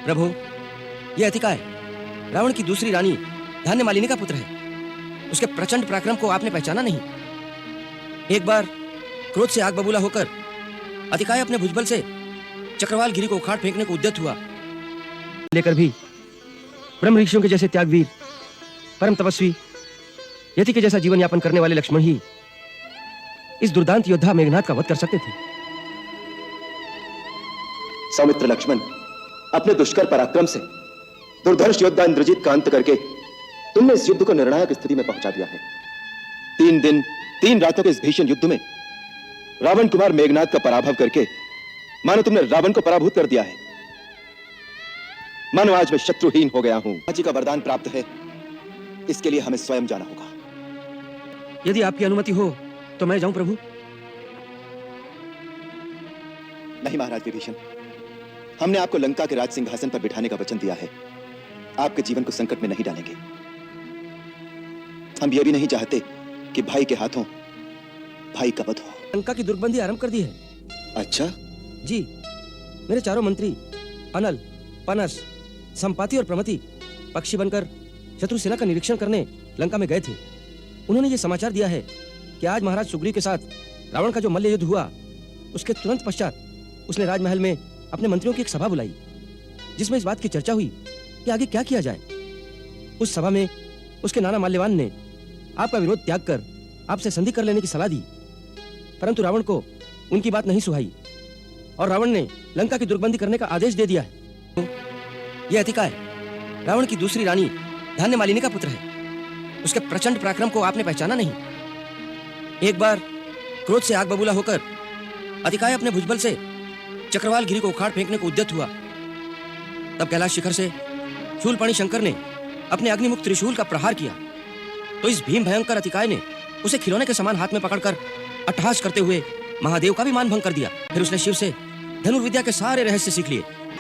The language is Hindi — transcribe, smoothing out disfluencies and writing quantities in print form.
प्रभु, यह अतिकाय रावण की दूसरी रानी धान्यमालिनी का पुत्र है। उसके प्रचंड पराक्रम को आपने पहचाना नहीं। एक बार क्रोध से आग बबूला होकर अतिकाय अपने भुजबल से चक्रवाल गिरी को उखाड़ फेंकने को उद्यत हुआ। लेकर भी ब्रह्म ऋषियों के जैसे त्यागवीर, परम तपस्वी, यति के जैसा जीवन यापन करने वाले लक्ष्मण ही इस दुर्दांत योद्धा मेघनाद का वध कर सकते थे। सौमित्र लक्ष्मण, अपने दुष्कर पराक्रम से दुर्धर्ष योद्धा इंद्रजीत का अंत करके तुमने इस युद्ध को निर्णायक स्थिति में पहुंचा दिया है। 3 दिन 3 रातों के इस भीषण युद्ध में रावण कुमार मेघनाद का पराभव करके मानो तुमने रावण को पराभूत कर दिया है। मानो आज मैं शत्रुहीन हो गया हूं। जी का वरदान प्राप्त है, इसके लिए हमें स्वयं जाना होगा। यदि आपकी अनुमति हो तो मैं जाऊं प्रभु। नहीं महाराज विभीषण, हमने आपको लंका के राज सिंहासन पर बिठाने का वचन दिया है। आपके जीवन को संकट में नहीं डालेंगे। हम यह भी नहीं चाहते कि भाई के हाथों भाई का वध हो। लंका की दुर्गबंदी आरंभ कर दी है। अच्छा जी, मेरे चारों मंत्री अनल, पनस, संपाति और प्रमति पक्षी बनकर शत्रु सेना का निरीक्षण करने लंका में गए थे। उन्होंने ये समाचार दिया है कि आज महाराज सुग्रीव के साथ रावण का जो मल्ल युद्ध हुआ, उसके तुरंत पश्चात उसने राजमहल में अपने मंत्रियों की एक सभा बुलाई, जिसमें इस बात की चर्चा हुई कि आगे क्या किया जाए। उस सभा में उसके नाना माल्यवान ने आपका विरोध त्याग कर आपसे संधि कर लेने की सलाह दी, परंतु रावण को उनकी बात नहीं सुहाई और रावण ने लंका की दुर्गबंदी करने का आदेश दे दिया है। यह अतिकाय रावण की दूसरी रानी धान्यमालिनी का पुत्र है। उसके प्रचंड पराक्रम को आपने पहचाना नहीं। एक बार क्रोध से आग बबूला होकर अतिकाय अपने भुजबल से चक्रवाल गिरी को उखाड़ फेंकने को उद्यत हुआ। तब कैलाश शिखर से शूलपाणी शंकर ने अपने अग्निमुक्त त्रिशूल का प्रहार किया, तो इस भीम भयंकर अतिकाय ने उसे खिलौने के समान हाथ में पकड़कर अट्टहास करते हुए महादेव का भी मान भंग कर दिया। फिर उसने शिव से धनुर्विद्या के सारे रहस्य सीख लिए